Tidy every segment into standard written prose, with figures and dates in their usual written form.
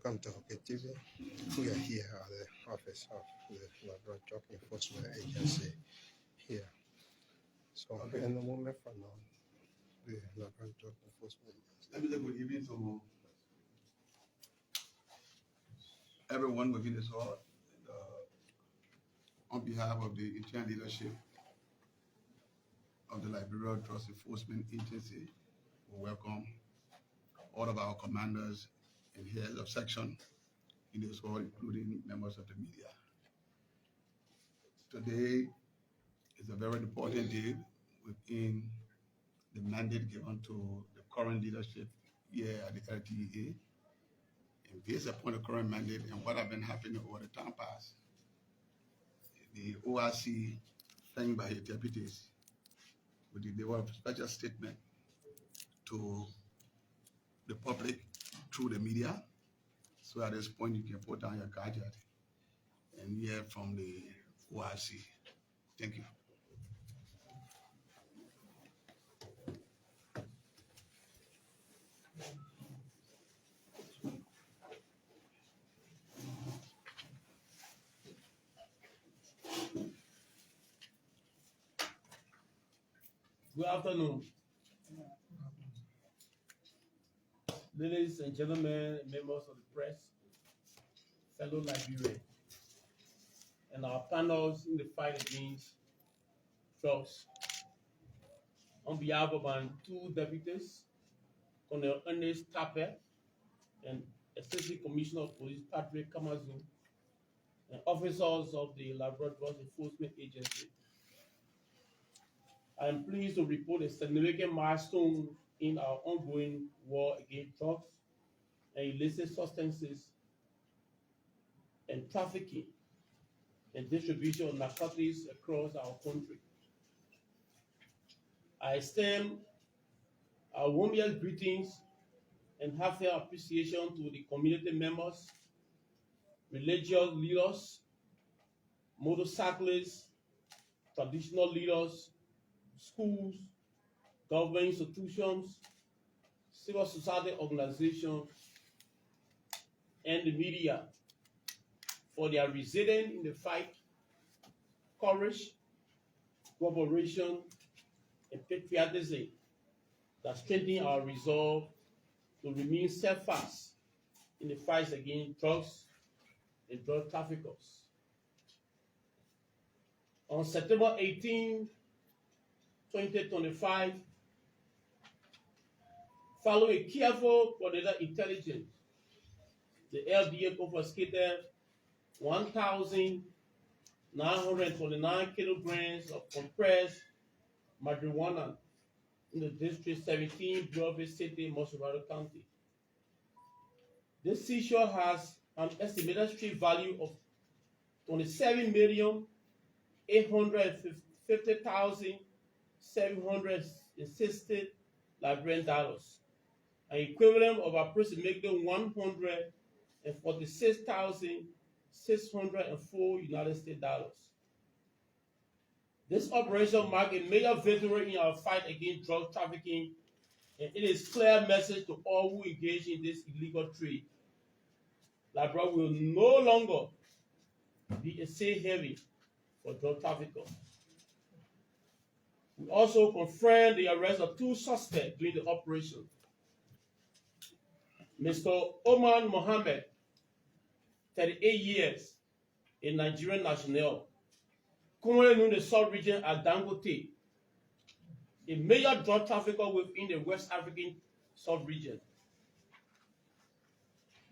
Welcome to Hockey TV. We are here at the office of the Liberia Drug Enforcement Agency here. So, in the moment from now, the Liberia Drug Enforcement Agency. Let me say good evening to everyone within this hall. On behalf of the entire leadership of the Liberia Drug Enforcement Agency, we welcome all of our commanders and heads of section in this hall, including members of the media. Today is a very important day within the mandate given to the current leadership here at the LDEA. And based upon the current mandate and what have been happening over the time past, the ORC, thanked by its deputies, will deliver a special statement to the public through the media. So at this point, you can put down your gadget and hear from the ORC. Thank you. Good afternoon, ladies and gentlemen, members of the press, fellow Liberians, and our panels in the fight against drugs. On behalf of my two deputies, Colonel Ernest Tapper and Assistant Commissioner of Police Patrick Kamazu, and officers of the Liberia Drug Enforcement Agency, I am pleased to report a significant milestone in our ongoing war against drugs and illicit substances and trafficking and distribution of narcotics across our country. I extend our warmest greetings and heartfelt appreciation to the community members, religious leaders, motorcyclists, traditional leaders, schools, government institutions, civil society organizations, and the media for their resilience in the fight, courage, cooperation, and patriotism that strengthen our resolve to remain steadfast in the fight against drugs and drug traffickers. On September 18, 2025, following a careful coordinated intelligence, the LDEA confiscated 1,929 kilograms of compressed marijuana in the District 17, Brevard City, Mossorado County. This seizure has an estimated street value of 27,850,760 Liberian dollars, an equivalent of approximately 146,604 United States dollars. This operation marked a major victory in our fight against drug trafficking, and it is a clear message to all who engage in this illegal trade. Liberia will no longer be a safe haven for drug traffickers. We also confirmed the arrest of two suspects during the operation. Mr. Oman Mohammed, 38 years, a Nigerian national, currently known in the sub-region as Dangote, a major drug trafficker within the West African sub-region.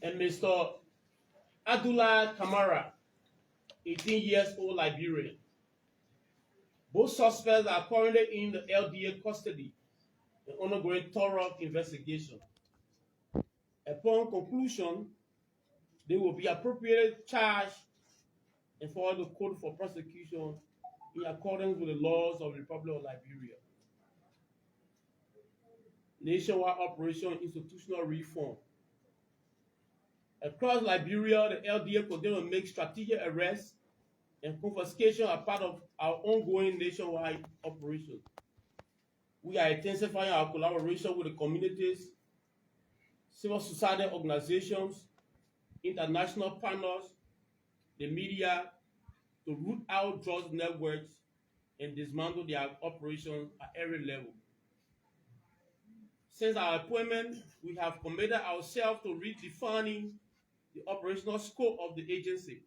And Mr. Abdullah Kamara, 18 years old Liberian. Both suspects are currently in the LDEA custody and undergoing thorough investigation. Upon conclusion, they will be appropriately charged and forward to court for prosecution in accordance with the laws of the Republic of Liberia. Nationwide Operation Institutional Reform. Across Liberia, the LDA continues to make strategic arrests and confiscation are part of our ongoing nationwide operation. We are intensifying our collaboration with the communities, civil society organizations, international partners, the media, to root out drug networks and dismantle their operations at every level. Since our appointment, we have committed ourselves to redefining the operational scope of the agency.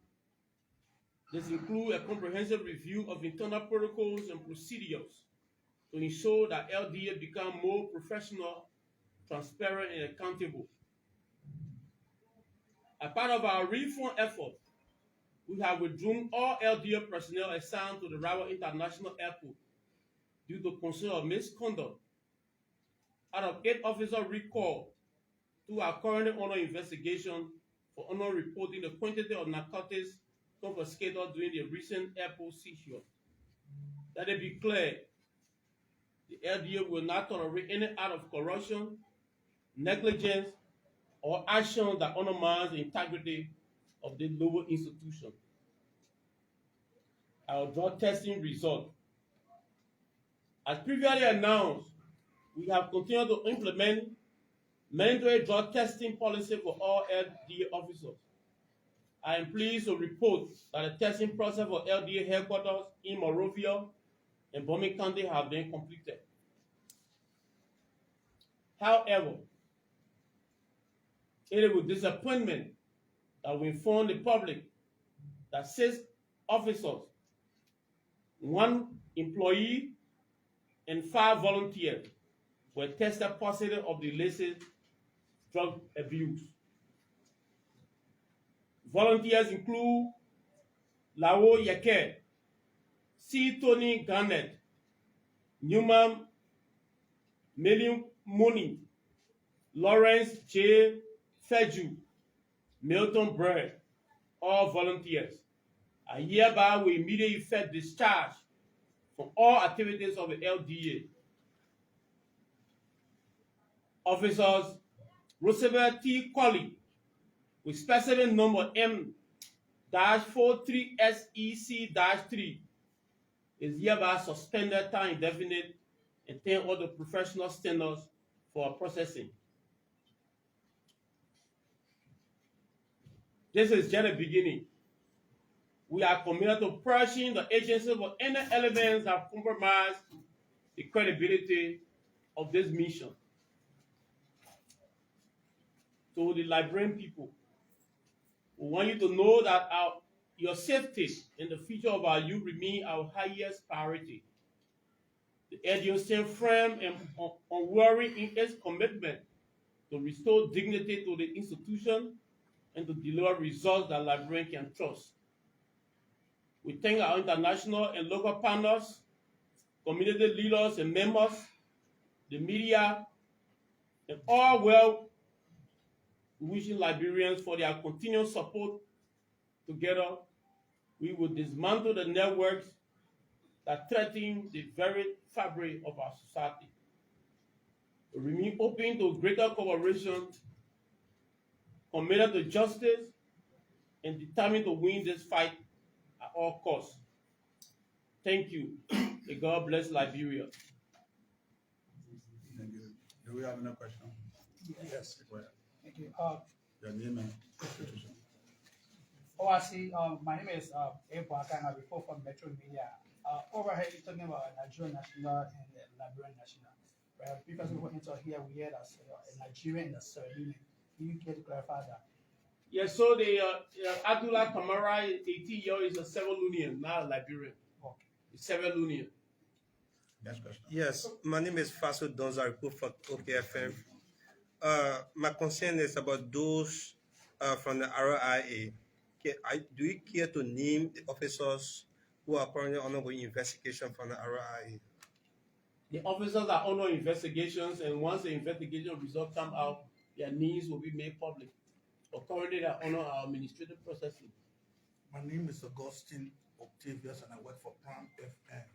This includes a comprehensive review of internal protocols and procedures to ensure that LDA become more professional, transparent, and accountable. As part of our reform effort, we have withdrawn all LDA personnel assigned to the Rawa International Airport due to concern of misconduct. Out of 8 officers recalled, 2 are currently under investigation for underreporting the quantity of narcotics confiscated during the recent airport seizure. Let it be clear, the LDA will not tolerate any act of corruption, negligence, or action that undermines the integrity of the lower institution. Our drug testing result. As previously announced, we have continued to implement mandatory drug testing policy for all LDA officers. I am pleased to report that the testing process for LDA headquarters in Monrovia and Bombay County have been completed. However, it is with disappointment that we inform the public that 6 officers, 1 employee, and 5 volunteers were tested positive of the illicit drug abuse. Volunteers include Lao Yeke, C. Tony Garnett, Newman Melin Moni, Lawrence J. Feju, Milton Bird, all volunteers. I hereby will immediately effect discharge from all activities of the LDA. Officers Roosevelt T. Colley, with specific number M-43SEC-3, is hereby suspended time indefinite and attain all the professional standards for processing. This is just the beginning. We are committed to purging the agency for any elements that compromise the credibility of this mission. To the Liberian people, we want you to know that your safety and the future of our youth remain our highest priority. The LDA stands firm and unwavering in its commitment to restore dignity to the institution and to deliver results that Liberians can trust. We thank our international and local partners, community leaders and members, the media, and all well-wishing Liberians for their continued support. Together, we will dismantle the networks that threaten the very fabric of our society. We remain open to greater cooperation, committed to justice, and determined to win this fight at all costs. Thank you. May God bless Liberia. Thank you. Do we have another question? Yes. Go ahead. Thank you. Your name and institution. ORC, my name is April Kangar. I report from Metro Media. Over here, you're talking about Nigerian national and Liberian national. Right? Because we went into here, we had a Nigerian and a Sierra Leone. Can you care to clarify that? Yes, so the Abdullah Kamara, 18-year-old, is a Sierra Leonean, not a Liberian. Okay. It's Sierra Leonean. Next question. Yes, my name is Faso Donza, I report for OKFM. My concern is about those from the RIA. Do you care to name the officers who are currently undergoing investigation from the RIA? The officers are under investigations, and once the investigation results come out, their names will be made public. But currently, they are under our administrative processing. My name is Augustine Octavius and I work for Prime FM.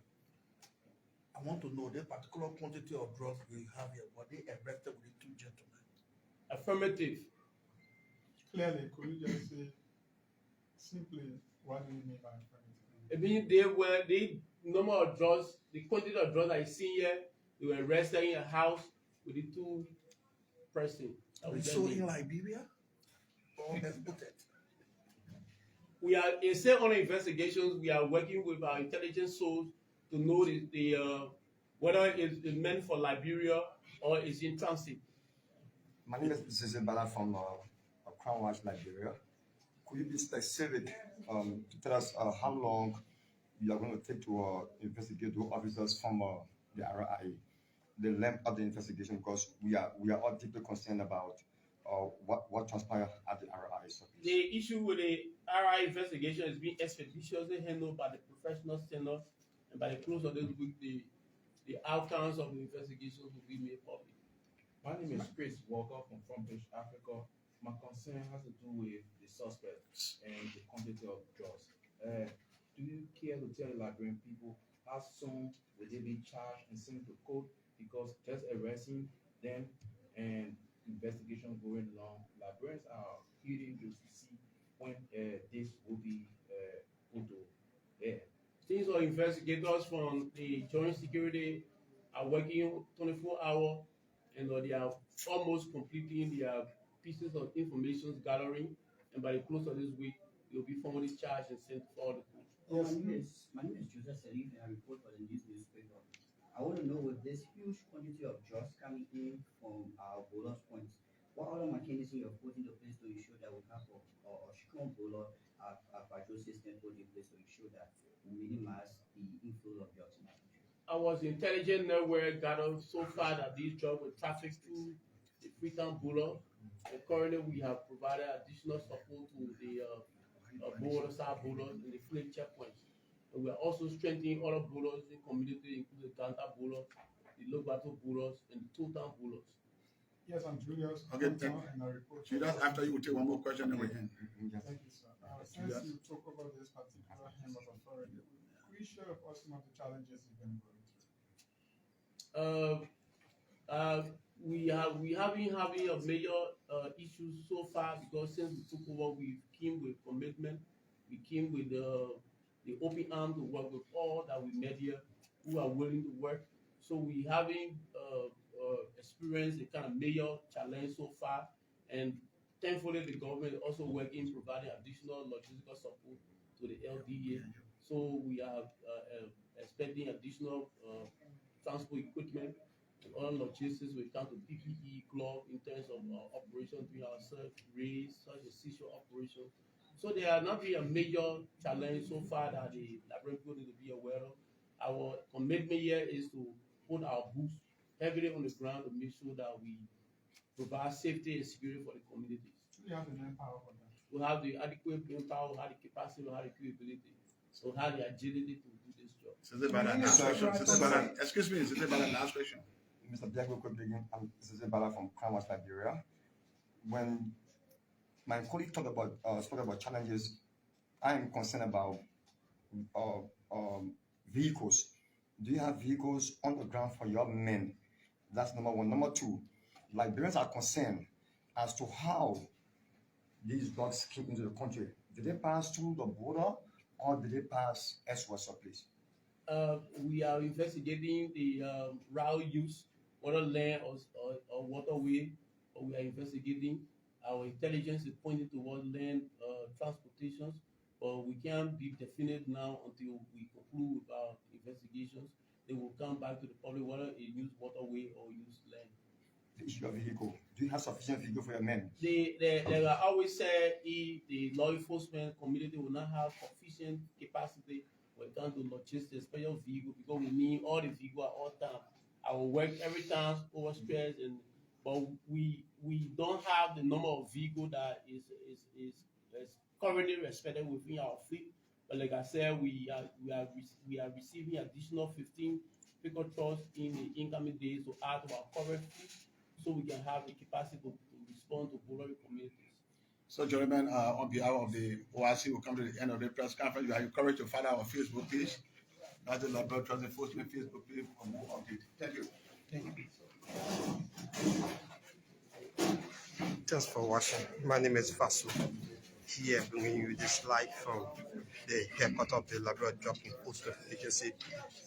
I want to know the particular quantity of drugs we have here. Were they arrested with the 2 gentlemen? Affirmative. Clearly, could you just say simply what do you mean by affirmative? I mean, the number of drugs, the quantity of drugs I see here, they were arrested in a house with the 2 persons. So in Liberia? or exported? We are still on investigations. We are working with our intelligence source to know whether it's meant for Liberia or is in transit. My name is Zizi Bala from Crown Watch, Liberia. Could you be specific to tell us how long you are going to take to investigate the officers from the RIA, the length of the investigation, because we are all deeply concerned about what transpired at the RIA. So The issue with the RI investigation is being expeditiously handled by the professional standards, and by the close of this week, the outcomes of the investigations will be made public. My name is Chris Walker from Frontpage Africa. My concern has to do with the suspects and the quantity of drugs. Do you care to tell the Liberian people how soon will they be charged and sent to court? Because just arresting them and investigation going along, Liberians are hearing to see when this will be put to air. Teams of investigators from the Joint Security are working 24 hours, and they are almost completing their pieces of information gathering, and by the close of this week, they will be formally charged and sent for the court. Yes, My name is Joseph Salif, and I report for the newspaper. I want to know, with this huge quantity of drugs coming in from our borders points, what other mechanism you're putting in place to ensure that we have a strong border patrol system put in place to ensure that we minimize the inflow of drugs in our country? Our intelligence network gathered so far that these drugs were trafficked through the Freetown border, and currently we have provided additional support to the border, south borders, and the fleet checkpoints. And we are also strengthening other borders in community, including the Ganta border, the Lobato borders, and the Totan borders. yes, I'm Julius. Okay, Hunter, and I report. So that's after you will take one more question and we end. Thank you, sir. Since you took over this particular hem of authority, could you share with us some of the challenges you've been going through? We have been having a major issues so far, because since we took over, we came with commitment. We came with the open arm to work with all that we met here who are willing to work. So we having experienced a kind of major challenge so far, and thankfully the government is also working, providing additional logistical support to the LDEA. So we are expecting additional transport equipment and other logistics when it comes to PPE, glove in terms of operation between ourselves, raids, such as seizure operation. So there are not been a major challenge so far that the Liberian people need to be aware of. Our commitment here is to put our boots heavily on the ground to make sure that we provide safety and security for the communities. Do you have the manpower for that? We have the adequate manpower, we have the capacity, we have the capability, so we have the agility to do this job. Excuse me, last question. Mr. Biago Koblegen, I'm Zizi Bala from Crown Watch, Liberia. When my colleague spoke about challenges, I am concerned about vehicles. Do you have vehicles on the ground for your men? That's number one. Number two, Liberians are concerned as to how these drugs came into the country. Did they pass through the border, or did they pass elsewhere, please? We are investigating the route use, whether land or waterway, or we are investigating. Our intelligence is pointing towards land transportations, but we can't be definite now until we conclude with our investigations. They will come back to the public whether it use waterway or use land. The issue of vehicle. Do you have sufficient vehicle for your men? They are always said if the law enforcement community will not have sufficient capacity when it comes to logistics, special vehicle, because we need all the vehicle at all times. Our work every time overstretched, but we don't have the number of vehicle that is currently respected within our fleet. But like I said, we are receiving additional 15 pickup trucks in the incoming days to add to our current fleet, so we can have the capacity to respond to vulnerable communities. So, gentlemen, on behalf of the OIC, we'll come to the end of the press conference. You are encouraged to follow our Facebook page. That's the Liberia Trust Enforcement Facebook page for more updates. Thank you. Thank you. Thanks for watching. My name is Vasu, here bringing you this live from the headquarters of the Liberia Drug Enforcement Agency.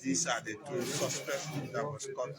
These are the two suspects that was caught